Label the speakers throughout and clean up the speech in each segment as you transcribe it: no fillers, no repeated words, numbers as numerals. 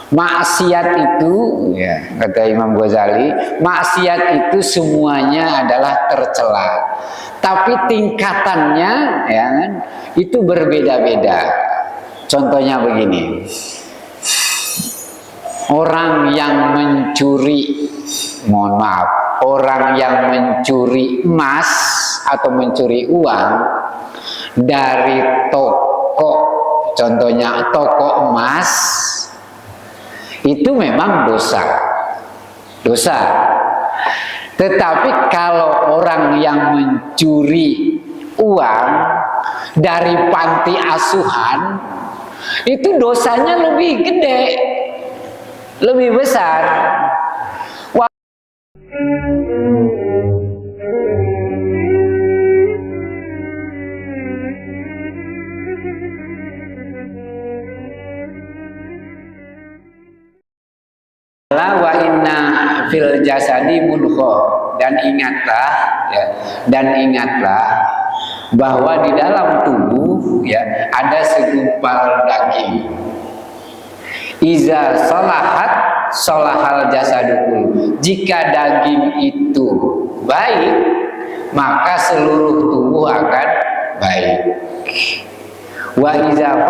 Speaker 1: Maksiat itu, ya, kata Imam Ghazali, maksiat itu semuanya adalah tercela, tapi tingkatannya, ya kan, itu berbeda-beda. Contohnya begini, orang yang mencuri, mohon maaf, orang yang mencuri emas atau mencuri uang dari toko, contohnya toko emas, itu memang dosa. Tetapi kalau orang yang mencuri uang dari panti asuhan, itu dosanya lebih gede, lebih besar. Wa inna fil jasadi mudghah, dan ingatlah bahwa di dalam tubuh, ya, ada segumpal daging. Iza salahat salahal jasadukul. Jika daging itu baik, maka seluruh tubuh akan baik. Wa iza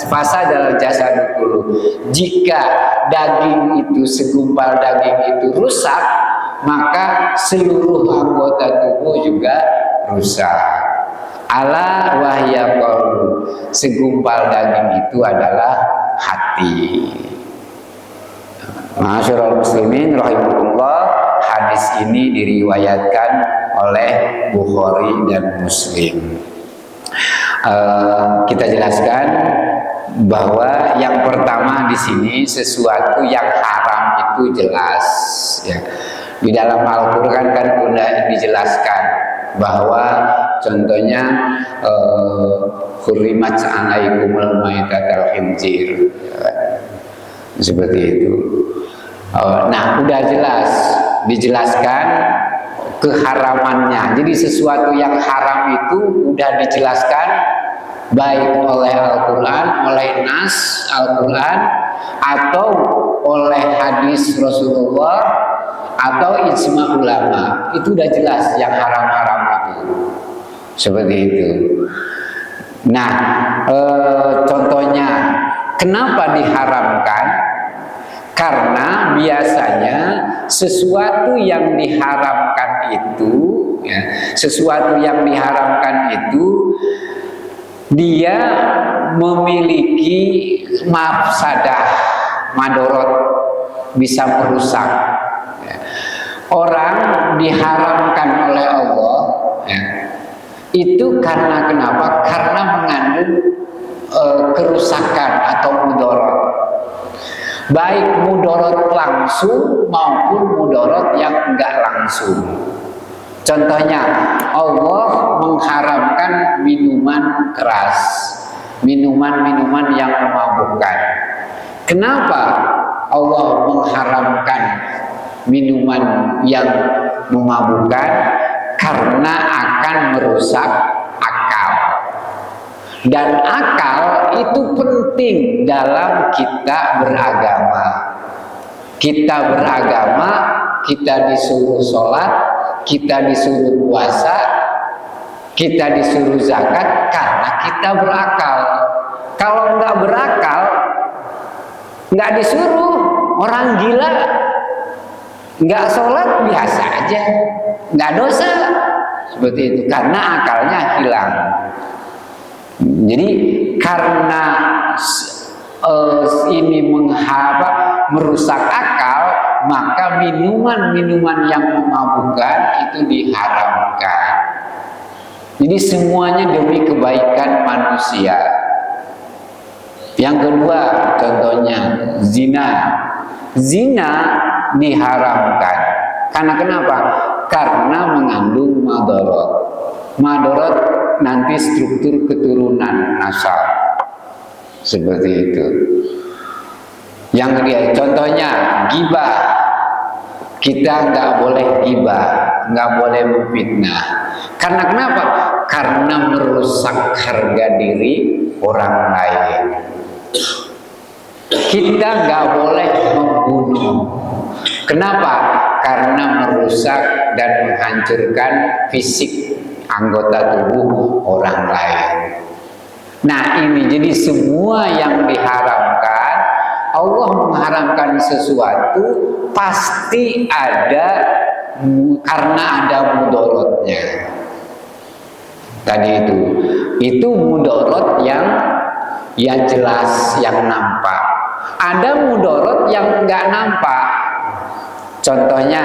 Speaker 1: fasadal jasadukul. Jika daging itu, segumpal daging itu rusak, maka seluruh anggota tubuh juga rusak. Ala wahya qalbu. Segumpal daging itu adalah hati. Ma'asyiral muslimin rahimakumullah, hadis ini diriwayatkan oleh Bukhari dan Muslim. Kita jelaskan bahwa yang pertama di sini, sesuatu yang haram itu jelas, ya. Di dalam Al-Quran kan sudah dijelaskan bahwa contohnya hurrimat alaikumul maitatul khinzir, seperti itu. Nah, udah jelas dijelaskan keharamannya. Jadi sesuatu yang haram itu udah dijelaskan baik oleh Al-Quran, oleh nas Al-Quran, atau oleh hadis Rasulullah, atau ijma ulama. Itu udah jelas yang haram-haram itu, seperti itu. Nah, contohnya kenapa diharamkan? Karena biasanya sesuatu yang diharamkan itu, ya, sesuatu yang diharamkan itu dia memiliki mafsadah, madorot, bisa merusak. Ya. Orang diharamkan oleh Allah, ya, itu karena kenapa? Karena mengandung kerusakan atau mudorot. Baik mudorot langsung maupun mudorot yang enggak langsung. Contohnya, Allah mengharamkan minuman keras, minuman-minuman yang memabukkan. Kenapa Allah mengharamkan minuman yang memabukkan? Karena akan merusak akal. Dan akal itu penting dalam kita beragama. Kita beragama, kita disuruh sholat, kita disuruh puasa, kita disuruh zakat karena kita berakal. Kalau nggak berakal, nggak disuruh. Orang gila nggak sholat biasa aja, nggak dosa, seperti itu, karena akalnya hilang. Jadi karena ini merusak akal, maka minuman-minuman yang memabukkan itu diharamkan. Jadi semuanya demi kebaikan manusia. Yang kedua, contohnya zina. Zina diharamkan. Karena kenapa? Karena mengandung madorot. Madorot nanti struktur keturunan nasab, seperti itu. Yang kedua, contohnya gibah. Kita nggak boleh gibah, nggak boleh memfitnah. Karena kenapa? Karena merusak harga diri orang lain. kita nggak boleh membunuh. Kenapa? Karena merusak dan menghancurkan fisik anggota tubuh orang lain. Nah ini jadi semua yang diharamkan, Allah mengharamkan sesuatu pasti ada karena ada mudorotnya. Tadi itu mudorot yang ya jelas, yang nampak. Ada mudorot yang nggak nampak. Contohnya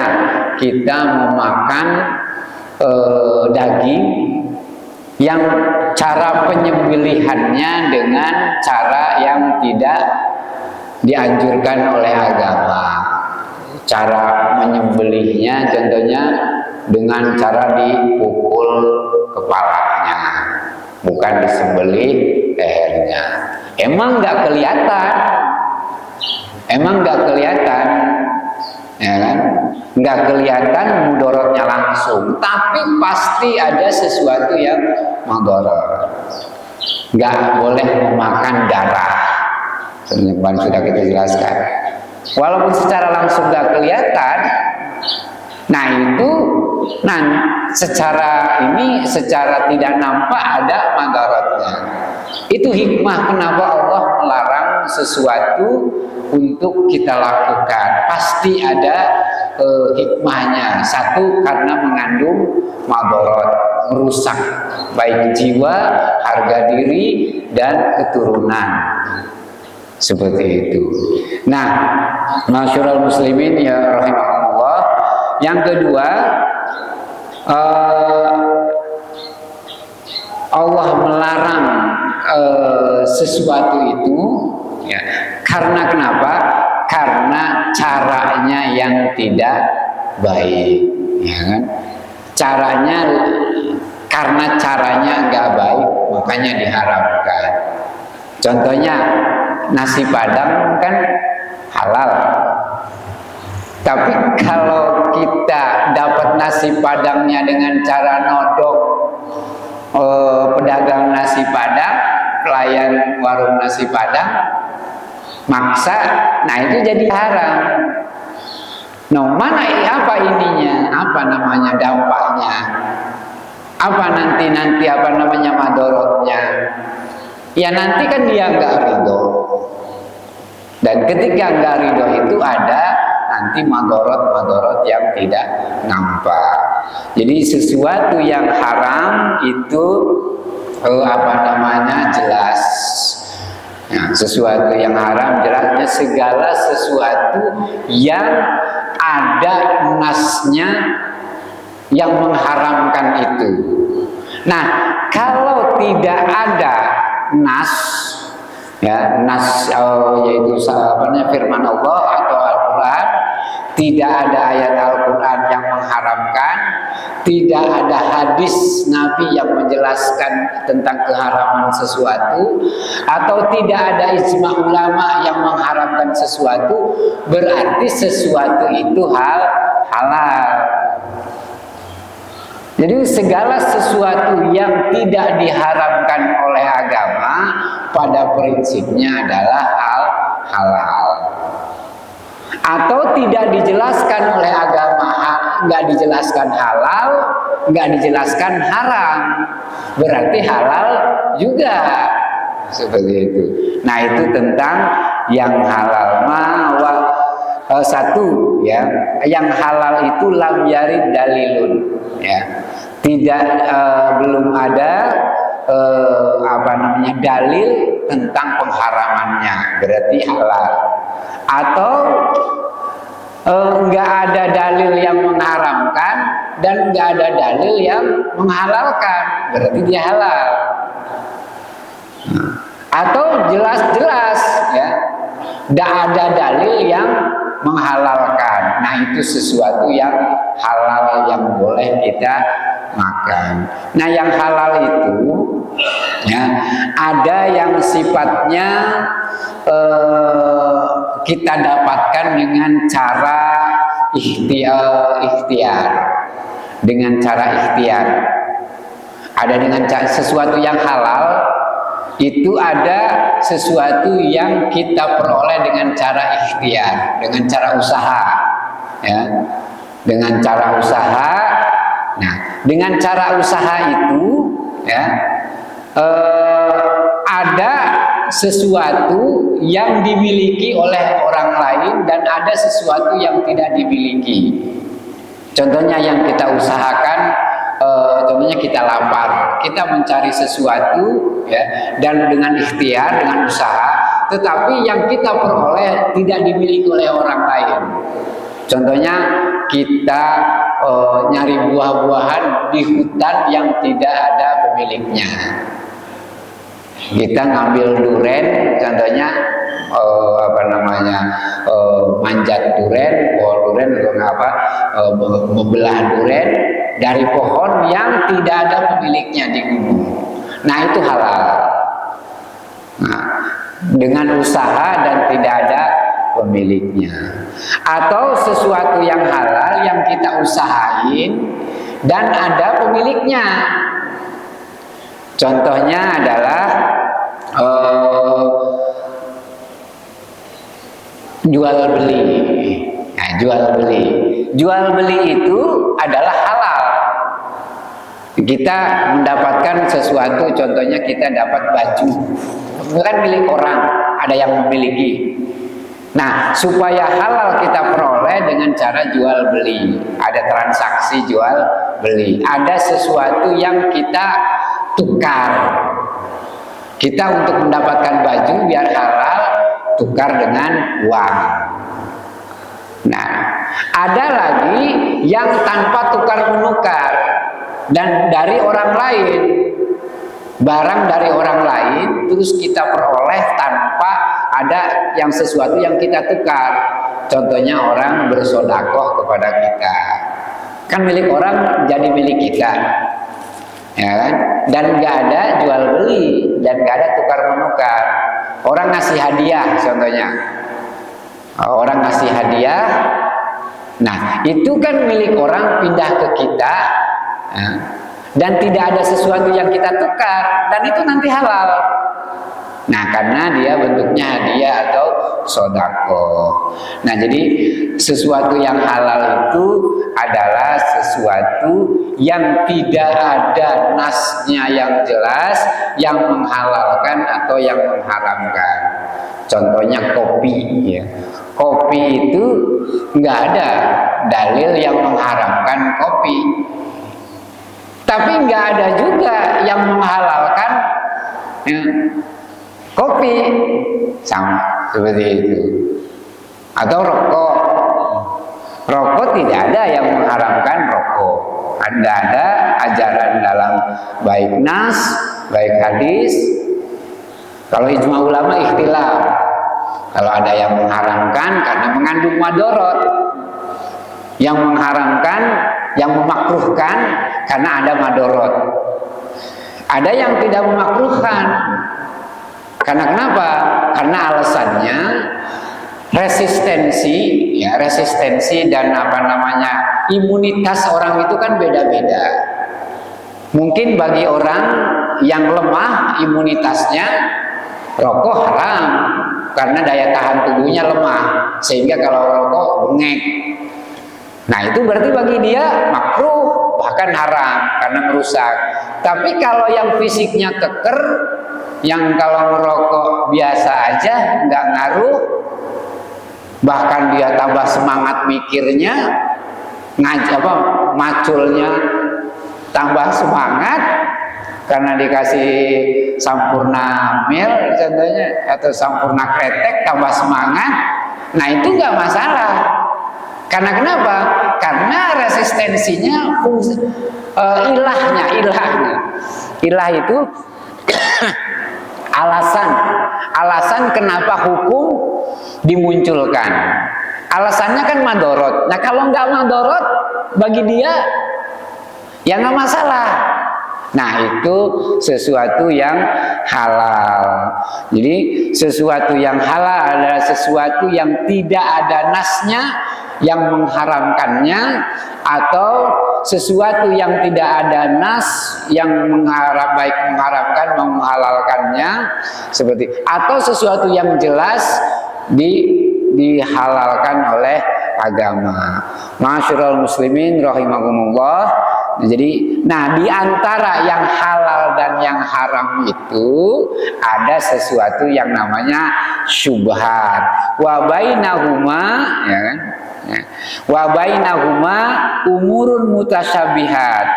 Speaker 1: kita memakan daging yang cara penyembelihannya dengan cara yang tidak dianjurkan oleh agama. Cara menyembelihnya contohnya dengan cara dipukul kepalanya, bukan disembelih lehernya. Emang nggak kelihatan, ya kan? Nggak kelihatan mudorotnya langsung, tapi pasti ada sesuatu yang mudorot. Nggak boleh memakan darah, kemarin sudah kita jelaskan. Walaupun secara langsung nggak kelihatan, nah itu secara tidak nampak ada mudorotnya. Itu hikmah kenapa Allah melarang sesuatu untuk kita lakukan. Pasti ada hikmahnya. Satu, karena mengandung mudorot, merusak baik jiwa, harga diri, dan keturunan. Seperti itu. Nah, masyarul muslimin ya rahimahullah. Yang kedua, Allah melarang sesuatu itu ya, karena kenapa? Karena caranya yang tidak baik, ya kan? Karena caranya nggak baik, makanya diharamkan. Contohnya nasi padang kan halal, tapi kalau kita dapat nasi padangnya dengan cara nodok pedagang nasi padang, pelayan warung nasi padang, maksa, nah itu jadi haram. Nah, mana apa ininya? Apa namanya dampaknya? Apa nanti apa namanya madorotnya? Ya nanti kan dia nggak ridho. Dan ketika nggak ridho itu ada nanti madorot yang tidak nampak. Jadi sesuatu yang haram itu jelas. Ya, sesuatu yang haram jelasnya segala sesuatu yang ada nasnya yang mengharamkan itu. Nah, kalau tidak ada nas, ya nas yaitu firman Allah atau Al-Quran, tidak ada ayat Al-Quran yang mengharamkan, tidak ada hadis Nabi yang menjelaskan tentang keharaman sesuatu, atau tidak ada ijma ulama yang mengharamkan sesuatu, berarti sesuatu itu halal. Jadi segala sesuatu yang tidak diharamkan oleh agama pada prinsipnya adalah halal. Atau tidak dijelaskan oleh agama, nggak dijelaskan halal, nggak dijelaskan haram, berarti halal juga. Seperti itu. Nah itu tentang yang halal. Satu ya, yang halal itu lam yarid dalilun, ya, tidak belum ada dalil tentang pengharamannya, berarti halal. Atau nggak ada dalil yang mengharamkan dan nggak ada dalil yang menghalalkan, berarti dia halal. Atau jelas-jelas ya, tidak ada dalil yang menghalalkan. Nah itu sesuatu yang halal yang boleh kita makan. Nah yang halal itu ya, ada yang sifatnya kita dapatkan dengan cara ikhtiar, dengan cara ikhtiar. Ada dengan sesuatu yang halal itu ada sesuatu yang kita peroleh dengan cara ikhtiar, dengan cara usaha, ya, dengan cara usaha. Nah, dengan cara usaha itu, ya, ada sesuatu yang dimiliki oleh orang lain dan ada sesuatu yang tidak dimiliki. Contohnya yang kita usahakan, contohnya kita lapar, kita mencari sesuatu, ya, dan dengan ikhtiar, dengan usaha, tetapi yang kita peroleh tidak dimiliki oleh orang lain. Contohnya kita nyari buah-buahan di hutan yang tidak ada pemiliknya. Kita ngambil duren, contohnya manjat duren, pohon duren atau apa, membelah duren dari pohon yang tidak ada pemiliknya di gunung. Nah, itu halal. Nah, dengan usaha dan tidak ada pemiliknya. Atau sesuatu yang halal yang kita usahain dan ada pemiliknya. Contohnya adalah jual beli. Nah, jual beli itu adalah halal. Kita mendapatkan sesuatu, contohnya kita dapat baju, bukan milik orang, ada yang memiliki. Nah, supaya halal kita peroleh dengan cara jual beli, ada transaksi jual beli, ada sesuatu yang kita tukar. Kita untuk mendapatkan baju biar halal, tukar dengan uang. Nah, ada lagi yang tanpa tukar menukar dan dari orang lain, barang dari orang lain terus kita peroleh tanpa ada yang sesuatu yang kita tukar. Contohnya orang bersodakoh kepada kita, kan milik orang jadi milik kita, ya kan? Dan nggak ada jual beli dan nggak ada tukar menukar. Orang ngasih hadiah, contohnya orang ngasih hadiah, nah itu kan milik orang pindah ke kita, ya, dan tidak ada sesuatu yang kita tukar, dan itu nanti halal. Nah, karena dia bentuknya hadiah atau sodako. Nah, jadi sesuatu yang halal itu adalah sesuatu yang tidak ada nasnya yang jelas yang menghalalkan atau yang mengharamkan. Contohnya kopi, ya. Kopi itu nggak ada dalil yang mengharamkan kopi, tapi nggak ada juga yang menghalalkan, ya, kopi, sama seperti itu. Atau rokok, rokok tidak ada yang mengharamkan rokok. Tidak ada ajaran dalam baik nas, baik hadis. Kalau ijma ulama ikhtilaf, kalau ada yang mengharamkan karena mengandung madorot, yang mengharamkan, yang memakruhkan karena ada madorot. Ada yang tidak memakruhkan. Karena kenapa? Karena alasannya resistensi, ya, resistensi dan imunitas orang itu kan beda-beda. Mungkin bagi orang yang lemah imunitasnya, rokok haram karena daya tahan tubuhnya lemah, sehingga kalau rokok bengek. Nah, itu berarti bagi dia makruh, bahkan haram karena merusak. Tapi kalau yang fisiknya keker, yang kalau merokok biasa aja nggak ngaruh, bahkan dia tambah semangat mikirnya, maculnya tambah semangat karena dikasih sampurna mil contohnya atau sampurna kretek, tambah semangat. Nah, itu nggak masalah. Karena kenapa? Karena resistensinya ilahnya. Ilah itu alasan kenapa hukum dimunculkan. Alasannya kan madorot. Nah, kalau nggak madorot bagi dia ya nggak masalah. Nah, itu sesuatu yang halal. Jadi sesuatu yang halal adalah sesuatu yang tidak ada nasnya yang mengharamkannya, atau sesuatu yang tidak ada nas yang baik mengharamkan menghalalkannya, seperti, atau sesuatu yang jelas dihalalkan oleh agama. Ma'asyiral muslimin rahimakumullah. Jadi, di antara yang halal dan yang haram itu ada sesuatu yang namanya syubhat. Wa bainahuma, ya kan? Wa bainahuma umurun mutasyabihat.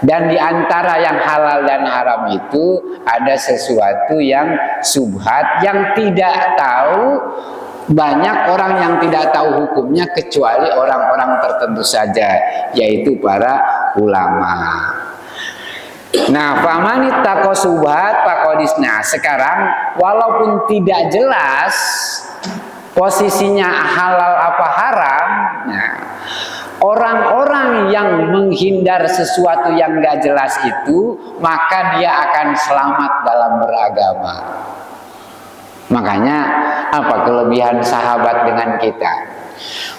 Speaker 1: Dan di antara yang halal dan haram itu ada sesuatu yang syubhat, yang tidak tahu. Banyak orang yang tidak tahu hukumnya kecuali orang-orang tertentu saja, yaitu para ulama. Nah, faman ittaqa syubhat faqadisna. Sekarang walaupun tidak jelas posisinya halal apa haram, orang-orang yang menghindar sesuatu yang gak jelas itu, maka dia akan selamat dalam beragama. Makanya apa kelebihan sahabat dengan kita?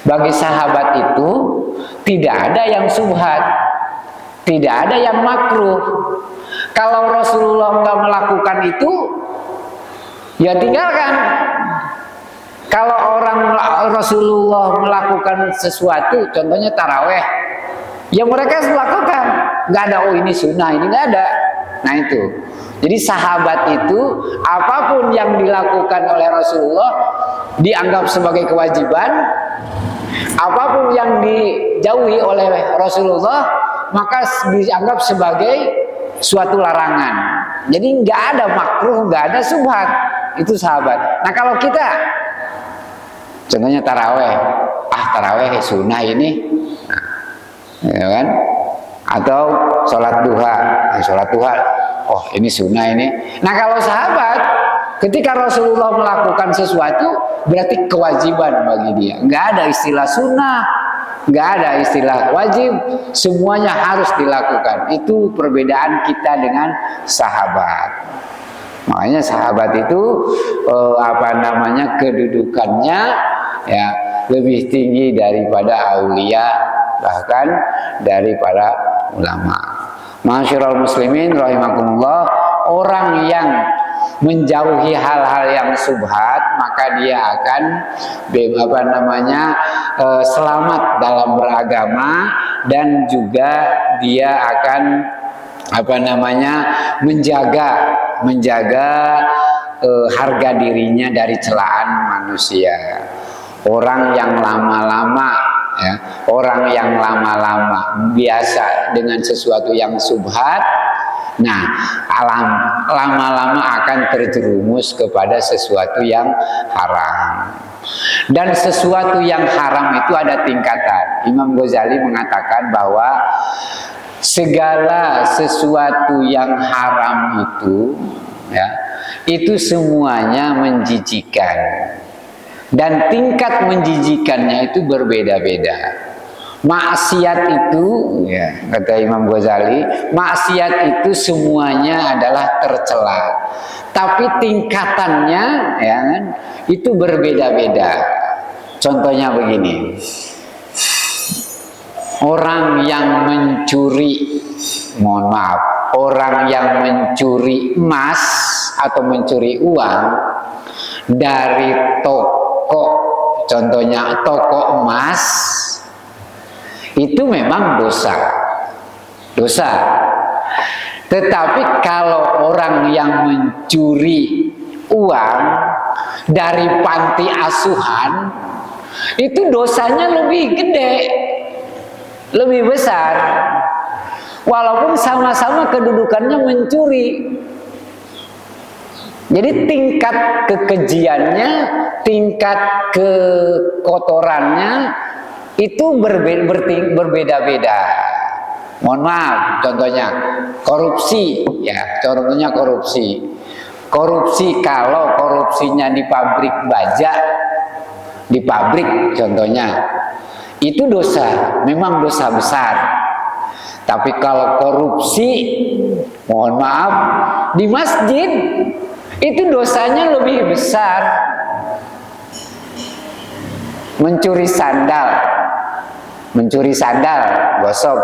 Speaker 1: Bagi sahabat itu tidak ada yang subhat, tidak ada yang makruh. Kalau Rasulullah nggak melakukan itu, ya tinggalkan. Kalau Rasulullah melakukan sesuatu, contohnya taraweh, ya mereka melakukan. Nggak ada, oh ini sunnah, ini nggak ada. Nah itu. Jadi sahabat itu apapun yang dilakukan oleh Rasulullah dianggap sebagai kewajiban, apapun yang dijauhi oleh Rasulullah maka dianggap sebagai suatu larangan. Jadi nggak ada makruh, nggak ada subhat. Itu sahabat. Nah kalau kita, contohnya taraweh, taraweh sunnah ini, ya kan? Atau sholat duha, sholat duha, oh ini sunnah ini. Nah kalau sahabat, ketika Rasulullah melakukan sesuatu berarti kewajiban bagi dia. Nggak ada istilah sunnah, nggak ada istilah wajib, semuanya harus dilakukan. Itu perbedaan kita dengan sahabat. Makanya sahabat itu kedudukannya ya lebih tinggi daripada aulia, bahkan dari para ulama. Ma'asyiral muslimin rahimakumullah, orang yang menjauhi hal-hal yang subhat maka dia akan selamat dalam beragama, dan juga dia akan menjaga harga dirinya dari celaan manusia. Orang yang lama-lama biasa dengan sesuatu yang subhat, lama-lama akan terjerumus kepada sesuatu yang haram. Dan sesuatu yang haram itu ada tingkatan. Imam Ghazali mengatakan bahwa segala sesuatu yang haram itu semuanya menjijikan. Dan tingkat menjijikannya itu berbeda-beda. Maksiat itu, kata Imam Ghazali, maksiat itu semuanya adalah tercela. Tapi tingkatannya, itu berbeda-beda. Contohnya begini, orang yang mencuri, orang yang mencuri emas atau mencuri uang dari toko, contohnya toko emas, itu memang dosa. Tetapi kalau orang yang mencuri uang dari panti asuhan, itu dosanya lebih gede, lebih besar, walaupun sama-sama kedudukannya mencuri. Jadi tingkat kekejiannya, tingkat kekotorannya itu berbeda-beda. Mohon maaf, contohnya korupsi, contohnya korupsi. Korupsi, kalau korupsinya di pabrik baja, di pabrik contohnya, itu dosa, memang dosa besar. Tapi kalau korupsi, mohon maaf, di masjid, itu dosanya lebih besar. Mencuri sandal, Mencuri sandal, gosok.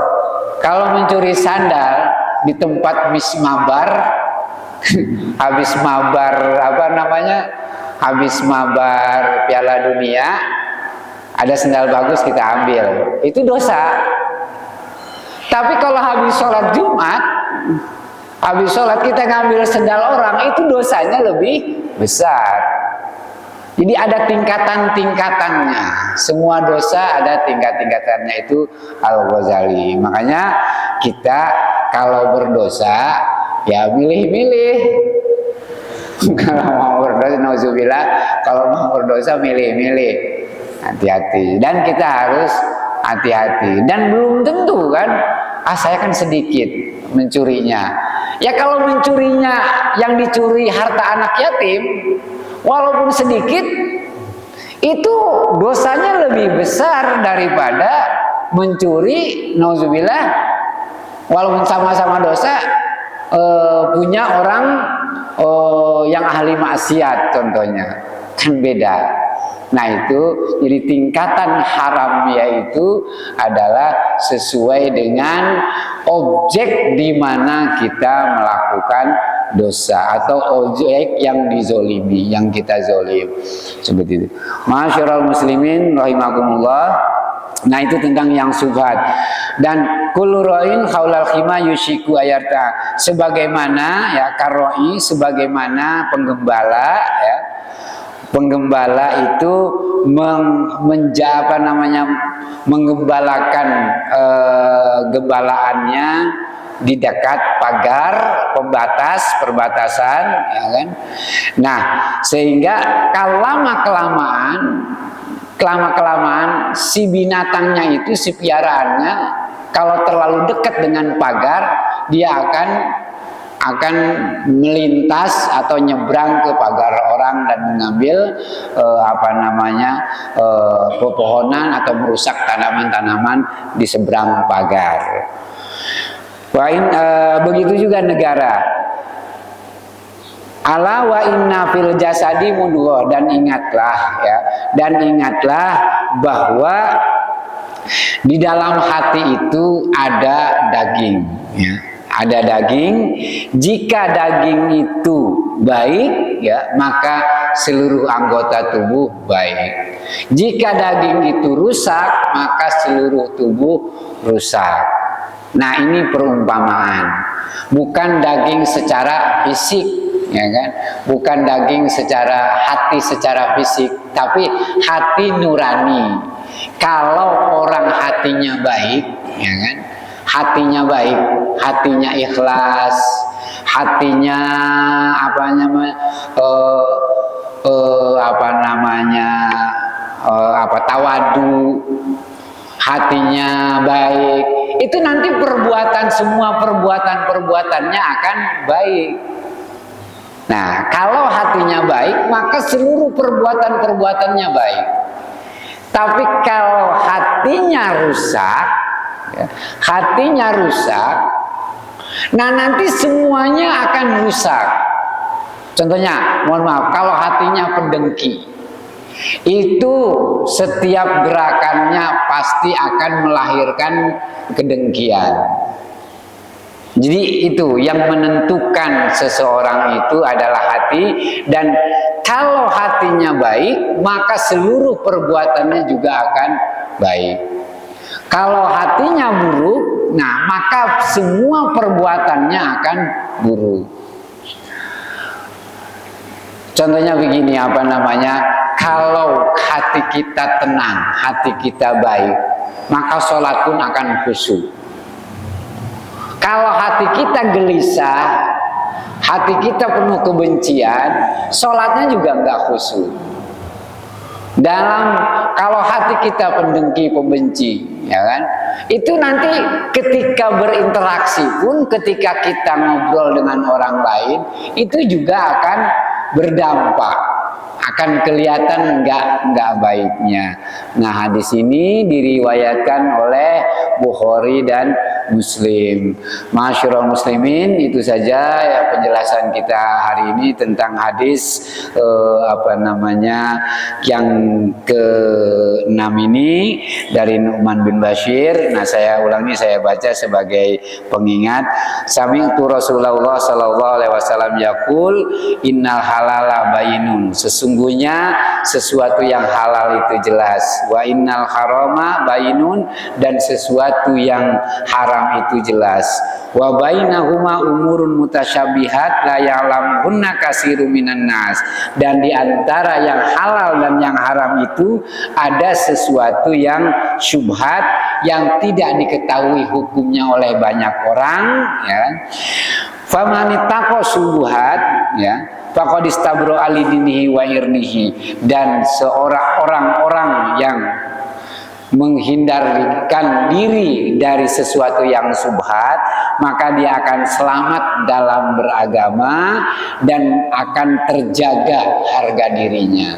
Speaker 1: Kalau mencuri sandal di tempat mismabar, habis mabar apa namanya? Habis mabar Piala Dunia, ada sandal bagus kita ambil, itu dosa. Tapi kalau habis sholat Jumat, habis sholat kita ngambil sandal orang, itu dosanya lebih besar. Jadi ada tingkatan-tingkatannya. Semua dosa ada tingkat-tingkatannya, itu Al-Ghazali. Makanya kita kalau berdosa ya milih-milih. Kalau mau berdosa, nauzubillah, kalau mau berdosa milih-milih. Hati-hati. Dan kita harus hati-hati. Dan belum tentu kan, saya kan sedikit mencurinya. Ya kalau mencurinya yang dicuri harta anak yatim, walaupun sedikit, itu dosanya lebih besar daripada mencuri, nauzubillah, walaupun sama-sama dosa, punya orang yang ahli maksiat contohnya, kan beda. Nah itu, jadi tingkatan haram yaitu adalah sesuai dengan objek di mana kita melakukan dosa atau objek yang dizolimi, yang kita zolim, seperti itu. Masyarul muslimin rahimakumullah. Nah itu tentang yang subhat. Dan kullu ra'in khaulal khima yushiku ayarta, sebagaimana ya karoi, sebagaimana penggembala ya. Penggembala itu menggembalakan gembalaannya di dekat pagar perbatasan, ya kan? Nah, sehingga kelamaan si binatangnya itu, si piaraannya, kalau terlalu dekat dengan pagar, dia akan melintas atau nyebrang ke pagar orang dan mengambil pepohonan atau merusak tanaman-tanaman di seberang pagar. Begitu juga negara. Ala wa inna fil jasadi mudghah, dan ingatlah bahwa di dalam hati itu ada daging, ya. Ada daging. Jika daging itu baik, ya, maka seluruh anggota tubuh baik. Jika daging itu rusak, maka seluruh tubuh rusak. Nah, ini perumpamaan. Bukan daging secara fisik, ya kan? Bukan daging secara hati, secara fisik, tapi hati nurani. Kalau orang hatinya baik, ya kan? Hatinya baik, hatinya ikhlas, hatinya tawadu, hatinya baik, itu nanti semua perbuatannya akan baik. Nah, kalau hatinya baik, maka seluruh perbuatannya baik. Tapi kalau hatinya rusak, nah nanti semuanya akan rusak. Contohnya, mohon maaf, kalau hatinya pendengki, itu setiap gerakannya pasti akan melahirkan kedengkian. Jadi itu yang menentukan seseorang itu adalah hati. Dan kalau hatinya baik, maka seluruh perbuatannya juga akan baik. Kalau hatinya buruk, nah maka semua perbuatannya akan buruk. Contohnya begini, kalau hati kita tenang, hati kita baik, maka sholat pun akan khusyuk. Kalau hati kita gelisah, hati kita penuh kebencian, sholatnya juga nggak khusyuk. Kalau hati kita pendengki, pembenci, ya kan, itu nanti ketika berinteraksi pun, ketika kita ngobrol dengan orang lain, itu juga akan berdampak, akan kelihatan nggak baiknya. Nah, hadis ini diriwayatkan oleh Bukhari dan muslim. Masyarul muslimin, itu saja ya penjelasan kita hari ini tentang hadis yang ke-6 ini dari Nu'man bin Bashir. Nah, saya ulangi, saya baca sebagai pengingat. Sami'tu Rasulullah sallallahu alaihi wasallam yaqul, innal halala bayinun. Sesungguhnya sesuatu yang halal itu jelas. Wa innal harama bayinun, dan sesuatu yang haram itu jelas. Wa bainahuma umurun mutasyabihat la ya'lamuhunna katsirun minan nas. Dan di antara yang halal dan yang haram itu ada sesuatu yang syubhat, yang tidak diketahui hukumnya oleh banyak orang, ya. Famanitaqo syubhat, ya, faqad istabra alidinihi wa irnihi. Dan orang-orang yang menghindarkan diri dari sesuatu yang subhat, maka dia akan selamat dalam beragama dan akan terjaga harga dirinya.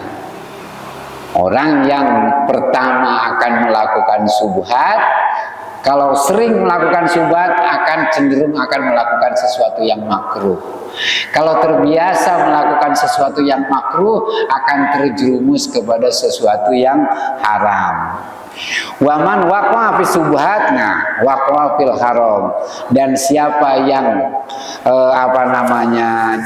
Speaker 1: Orang yang pertama akan melakukan subhat, kalau sering melakukan subhat, akan cenderung akan melakukan sesuatu yang makruh. Kalau terbiasa melakukan sesuatu yang makruh, akan terjerumus kepada sesuatu yang haram. Waman waqa'a fi subhatna waqa'a fil haram. Dan siapa yang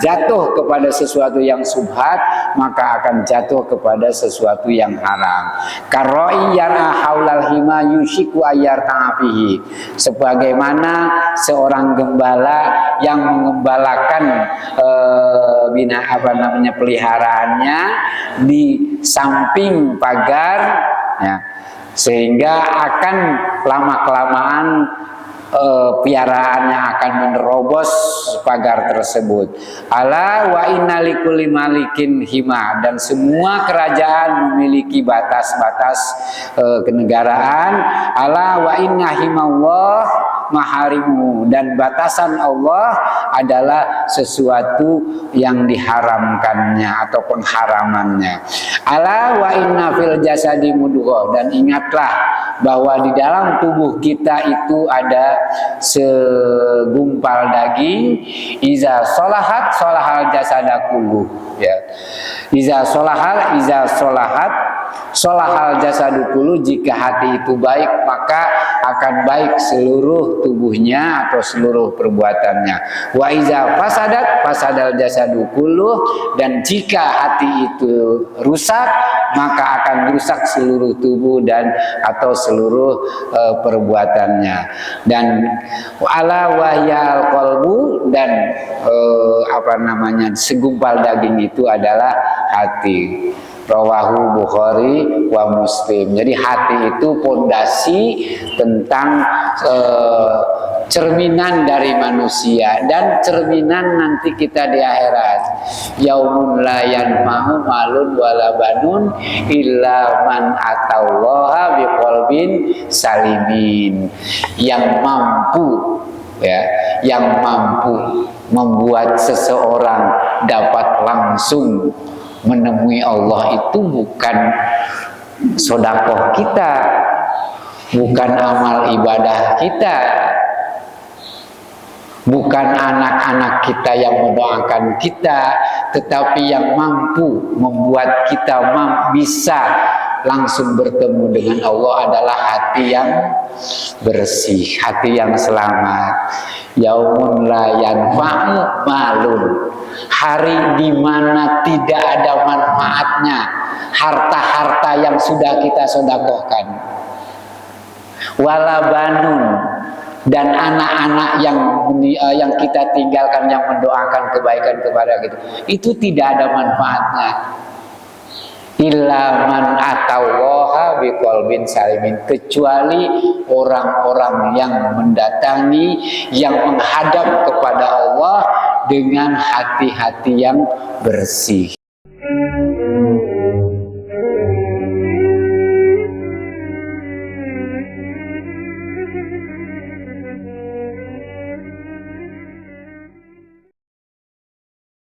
Speaker 1: jatuh kepada sesuatu yang subhat, maka akan jatuh kepada sesuatu yang haram. Karoi yara haulal hima yushiku ayar ta'afihi. Sebagaimana seorang gembala yang mengembalakan peliharaannya di samping pagar, ya, sehingga akan lama-kelamaan piaraannya akan menerobos pagar tersebut. Ala wa inna likulli malikin hima. Dan semua kerajaan memiliki batas-batas kenegaraan. Ala wa inna himallah maharimu. Dan batasan Allah adalah sesuatu yang diharamkannya atau pengharamannya. Ala wa inna fil jasadi mudghah. Dan ingatlah bahwa di dalam tubuh kita itu ada segumpal daging. Iza solahat solahal jasada kullu, ya. Iza solahat solahal jasadu kullu. Jika hati itu baik, maka akan baik seluruh tubuhnya atau seluruh perbuatannya. Wa iza fasadal jasadu kullu. Dan jika hati itu rusak, maka akan rusak seluruh tubuh dan atau seluruh perbuatannya. Dan ala wahyal qalbu. Dan segumpal daging itu adalah hati. Rawahu Bukhari wa Muslim. Jadi hati itu pondasi tentang cerminan dari manusia dan cerminan nanti kita di akhirat. Yaumun la yanfa'u malun wala banun illa man atallaha biqalbin salimin. Yang mampu, ya, yang mampu membuat seseorang dapat langsung menemui Allah itu bukan sedekah kita, bukan amal ibadah kita, bukan anak-anak kita yang mendoakan kita, tetapi yang mampu membuat kita bisa langsung bertemu dengan Allah adalah hati yang bersih, hati yang selamat. Yaumun la yanfa'u malun. Hari di mana tidak ada manfaatnya harta-harta yang sudah kita sedekahkan. Wala banun. Dan anak-anak yang kita tinggalkan, yang mendoakan kebaikan kepada kita, itu tidak ada manfaatnya. Illa man atallaha biqalbin salimin. Kecuali orang-orang yang mendatangi, yang menghadap kepada Allah dengan hati-hati yang bersih.